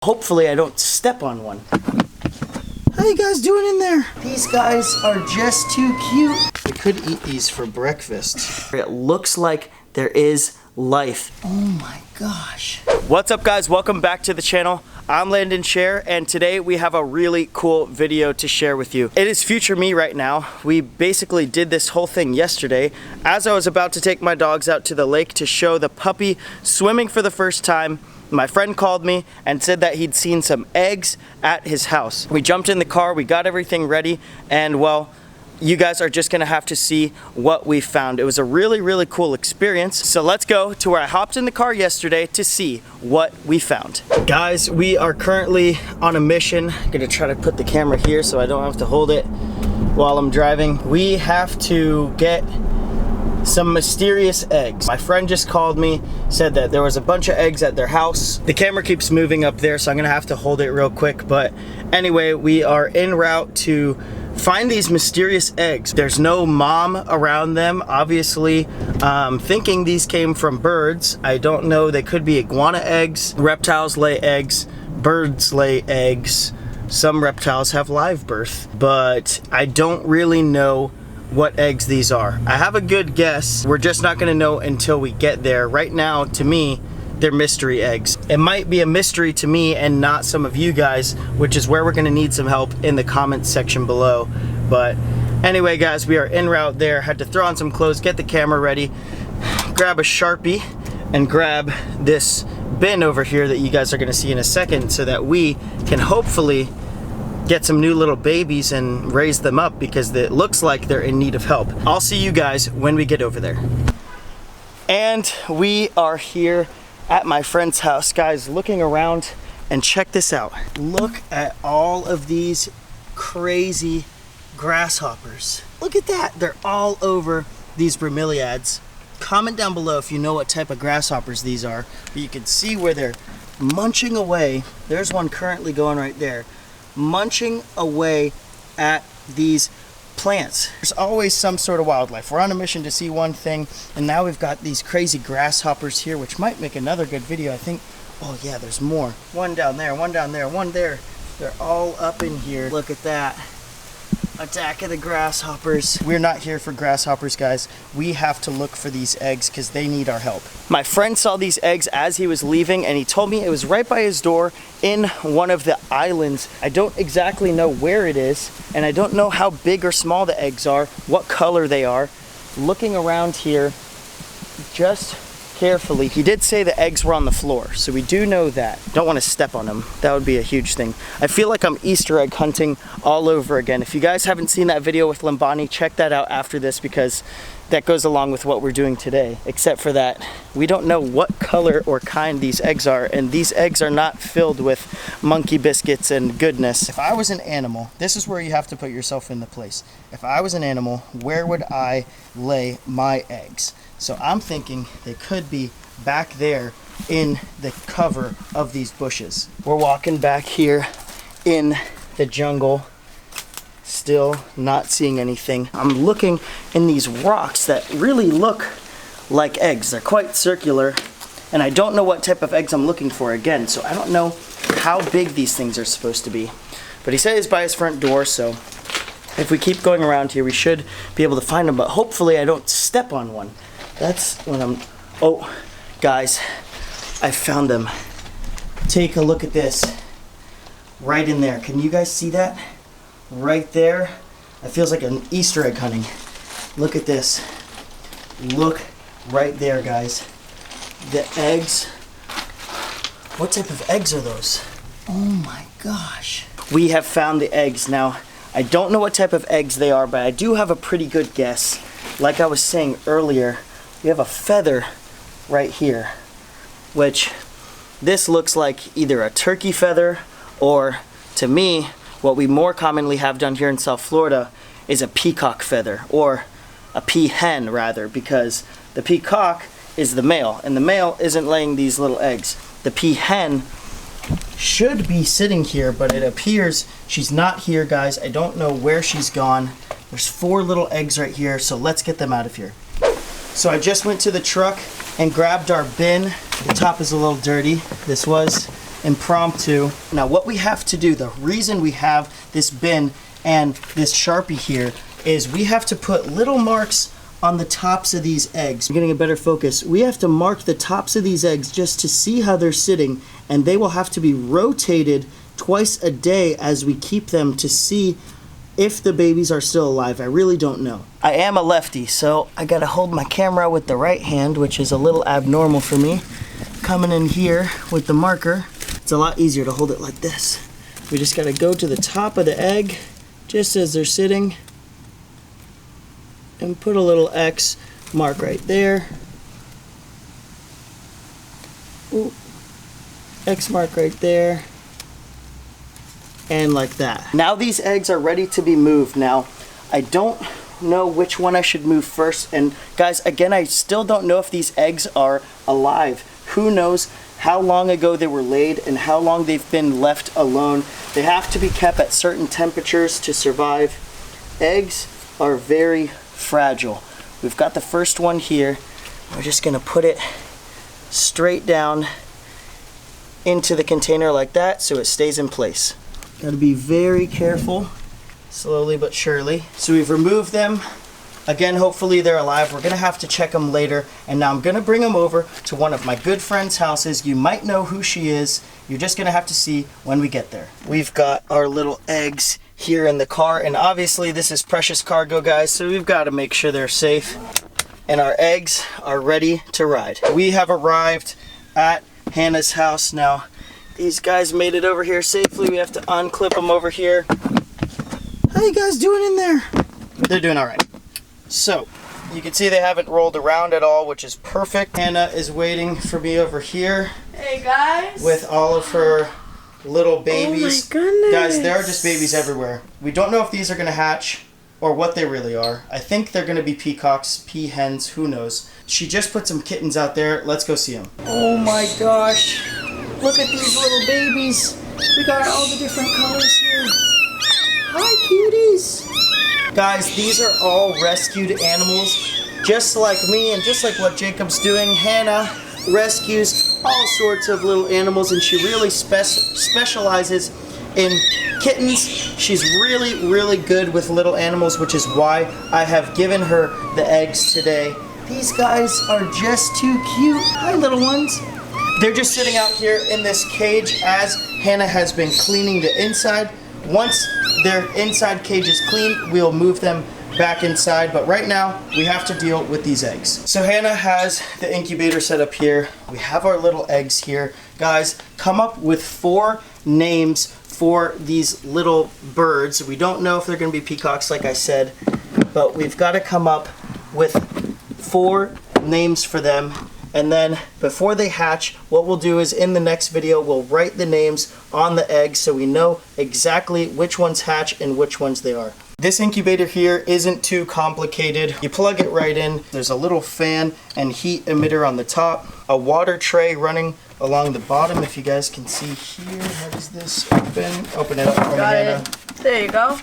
Hopefully I don't step on one. How you guys doing in there? These guys are just too cute. We could eat these for breakfast. It looks like there is life. Oh my gosh. What's up guys, welcome back to the channel. I'm Landon Scherr, and today we have a really cool video to share with you. It is future me right now. We basically did this whole thing yesterday as I was about to take my dogs out to the lake to show the puppy swimming for the first time. My friend called me and said that he'd seen some eggs at his house. We jumped in the car, we got everything ready, and well, you guys are just gonna have to see what we found. It was a really cool experience. So let's go to where I hopped in the car yesterday to see what we found. Guys, we are currently on a mission. I'm gonna try to put the camera here so I don't have to hold it while I'm driving. We have to get some mysterious eggs. My friend just called me, said that there was a bunch of eggs at their house. The camera keeps moving up there, so I'm gonna have to hold it real quick. But anyway, we are en route to find these mysterious eggs. There's no mom around them, obviously. Thinking these came from birds. I don't know, they could be iguana eggs. Reptiles lay eggs, birds lay eggs. Some reptiles have live birth, but I don't really know what eggs these are. I have a good guess. We're just not gonna know until we get there. Right now, to me, they're mystery eggs. It might be a mystery to me and not some of you guys, which is where we're gonna need some help in the comments section below. But anyway, guys, we are en route there. Had to throw on some clothes, get the camera ready, grab a Sharpie, and grab this bin over here that you guys are gonna see in a second so that we can hopefully get some new little babies and raise them up, because it looks like they're in need of help. I'll see you guys when we get over there. And we are here at my friend's house. Guys, looking around, and check this out. Look at all of these crazy grasshoppers. Look at that, they're all over these bromeliads. Comment down below if you know what type of grasshoppers these are. But you can see where they're munching away. There's one currently going right there, munching away at these plants. There's always some sort of wildlife. We're on a mission to see one thing, and now we've got these crazy grasshoppers here, which might make another good video, I think. Oh yeah, there's more. One down there, one down there, one there. They're all up in here. Look at that. Attack of the grasshoppers. We're not here for grasshoppers, guys. We have to look for these eggs because they need our help. My friend saw these eggs as he was leaving, and he told me it was right by his door in one of the islands. I don't exactly know where it is, and I don't know how big or small the eggs are, what color they are. Looking around here just carefully, he did say the eggs were on the floor, so we do know that. Don't want to step on them. That would be a huge thing. I feel like I'm Easter egg hunting all over again. If you guys haven't seen that video with Lambani, check that out after this, because that goes along with what we're doing today. Except for that, we don't know what color or kind these eggs are, and these eggs are not filled with monkey biscuits and goodness. If I was an animal, this is where you have to put yourself in the place. If I was an animal, where would I lay my eggs? So I'm thinking they could be back there in the cover of these bushes. We're walking back here in the jungle, still not seeing anything. I'm looking in these rocks that really look like eggs. They're quite circular, and I don't know what type of eggs I'm looking for again, so I don't know how big these things are supposed to be. But he said it's by his front door, so if we keep going around here, we should be able to find them, but hopefully I don't step on one. That's when I'm, oh, guys, I found them. Take a look at this, right in there. Can you guys see that? Right there. It feels like an Easter egg hunting. Look at this. Look right there, guys. The eggs. What type of eggs are those? Oh my gosh. We have found the eggs. Now, I don't know what type of eggs they are, but I do have a pretty good guess. Like I was saying earlier, we have a feather right here, which this looks like either a turkey feather, or to me, what we more commonly have done here in South Florida is a peacock feather, or a peahen rather, because the peacock is the male, and the male isn't laying these little eggs. The peahen should be sitting here, but it appears she's not here, guys. I don't know where she's gone. There's 4 little eggs right here, so let's get them out of here. So I just went to the truck and grabbed our bin. The top is a little dirty. This was impromptu. Now what we have to do, the reason we have this bin and this Sharpie here, is we have to put little marks on the tops of these eggs. I'm getting a better focus. We have to mark the tops of these eggs just to see how they're sitting, and they will have to be rotated twice a day as we keep them to see if the babies are still alive. I really don't know. I am a lefty, so I gotta hold my camera with the right hand, which is a little abnormal for me. Coming in here with the marker, it's a lot easier to hold it like this. We just gotta go to the top of the egg, just as they're sitting, and put a little X mark right there. Ooh. X mark right there. And like that. Now these eggs are ready to be moved. Now, I don't know which one I should move first. And guys, again, I still don't know if these eggs are alive. Who knows how long ago they were laid and how long they've been left alone. They have to be kept at certain temperatures to survive. Eggs are very fragile. We've got the first one here. We're just gonna put it straight down into the container like that so it stays in place. Gotta be very careful, slowly but surely. So we've removed them. Again, hopefully they're alive. We're gonna have to check them later. And now I'm gonna bring them over to one of my good friend's houses. You might know who she is. You're just gonna have to see when we get there. We've got our little eggs here in the car, and obviously this is precious cargo, guys, so we've got to make sure they're safe. And our eggs are ready to ride. We have arrived at Hannah's house now. These guys made it over here safely. We have to unclip them over here. How you guys doing in there? They're doing all right. So, you can see they haven't rolled around at all, which is perfect. Hannah is waiting for me over here. Hey guys. With all of her little babies. Oh my goodness. Guys, there are just babies everywhere. We don't know if these are gonna hatch or what they really are. I think they're gonna be peacocks, peahens, who knows. She just put some kittens out there. Let's go see them. Oh my gosh. Look at these little babies. We got all the different colors here. Hi, cuties. Guys, these are all rescued animals. Just like me and just like what Jacob's doing, Hannah rescues all sorts of little animals, and she really specializes in kittens. She's really good with little animals, which is why I have given her the eggs today. These guys are just too cute. Hi, little ones. They're just sitting out here in this cage as Hannah has been cleaning the inside. Once their inside cage is clean, we'll move them back inside, but right now we have to deal with these eggs. So Hannah has the incubator set up here. We have our little eggs here. Guys, come up with 4 names for these little birds. We don't know if they're gonna be peacocks, like I said, but we've got to come up with 4 names for them. And then before they hatch, what we'll do is in the next video, we'll write the names on the eggs so we know exactly which ones hatch and which ones they are. This incubator here isn't too complicated. You plug it right in. There's a little fan and heat emitter on the top, a water tray running along the bottom. If you guys can see here, how does this open? Open it up for me, Hannah. There you go.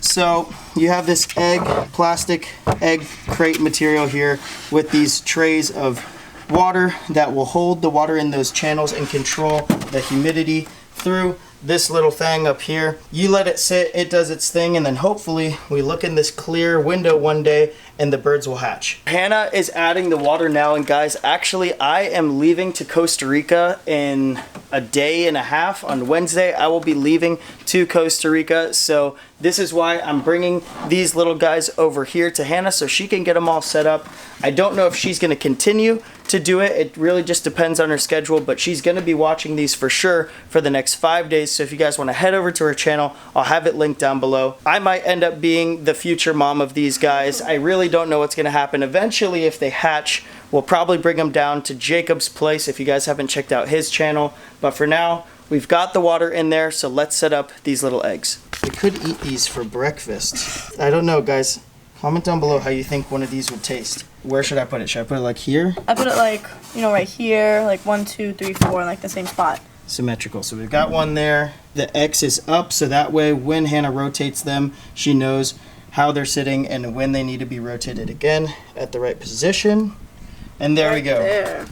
So you have this plastic egg crate material here with these trays of water that will hold the water in those channels and control the humidity through this little thing up here. You let it sit, it does its thing, and then hopefully we look in this clear window one day and the birds will hatch. Hannah is adding the water now, and guys, actually I am leaving to Costa Rica in a day and a half. On Wednesday I will be leaving to Costa Rica, so this is why I'm bringing these little guys over here to Hannah so she can get them all set up. I don't know if she's going to continue to do it. It really just depends on her schedule, but she's going to be watching these for sure for the next 5 days. So if you guys want to head over to her channel, I'll have it linked down below. I might end up being the future mom of these guys. I really don't know what's going to happen. Eventually, if they hatch, we'll probably bring them down to Jacob's place if you guys haven't checked out his channel. But for now, we've got the water in there, so let's set up these little eggs. We could eat these for breakfast. I don't know, guys. Comment down below how you think one of these would taste. Where should I put it? Should I put it like here? I put it like, you know, right here, like 1, 2, 3, 4, like the same spot. Symmetrical. So we've got one there. The X is up, so that way when Hannah rotates them, she knows how they're sitting and when they need to be rotated again at the right position. And there we go. There.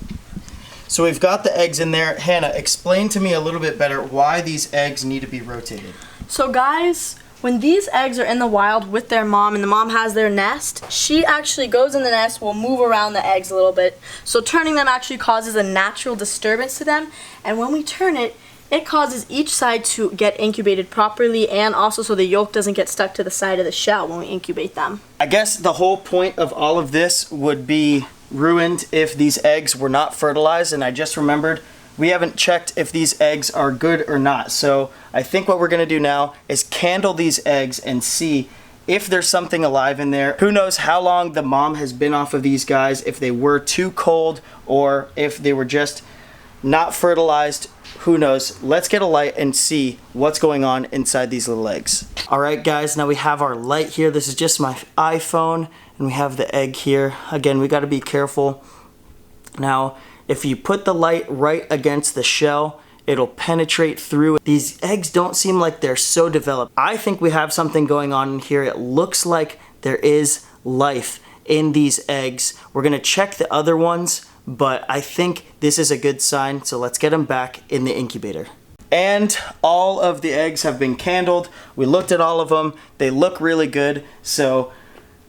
So we've got the eggs in there. Hannah, explain to me a little bit better why these eggs need to be rotated. So guys, when these eggs are in the wild with their mom and the mom has their nest, she actually goes in the nest, will move around the eggs a little bit. So turning them actually causes a natural disturbance to them. And when we turn it, it causes each side to get incubated properly, and also so the yolk doesn't get stuck to the side of the shell when we incubate them. I guess the whole point of all of this would be ruined if these eggs were not fertilized, and I just remembered we haven't checked if these eggs are good or not. So I think what we're gonna do now is candle these eggs and see if there's something alive in there. Who knows how long the mom has been off of these guys, if they were too cold or if they were just not fertilized. Who knows? Let's get a light and see what's going on inside these little eggs. All right, guys, now we have our light here. This is just my iPhone, and we have the egg here. Again, we gotta be careful. Now, if you put the light right against the shell, it'll penetrate through. These eggs don't seem like they're so developed. I think we have something going on in here. It looks like there is life in these eggs. We're gonna check the other ones, but I think this is a good sign, so let's get them back in the incubator. And all of the eggs have been candled. We looked at all of them. They look really good, so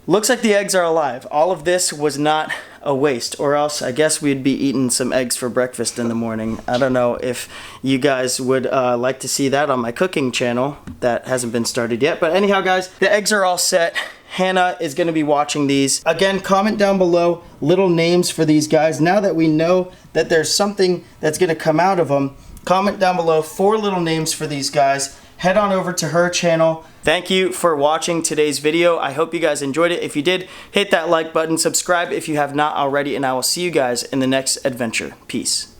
looks like the eggs are alive. All of this was not a waste, or else I guess we'd be eating some eggs for breakfast in the morning. I don't know if you guys would like to see that on my cooking channel. That hasn't been started yet, but anyhow, guys, the eggs are all set. Hannah is going to be watching these. Again, comment down below little names for these guys. Now that we know that there's something that's going to come out of them, comment down below 4 little names for these guys. Head on over to her channel. Thank you for watching today's video. I hope you guys enjoyed it. If you did, hit that like button, subscribe if you have not already, and I will see you guys in the next adventure. Peace.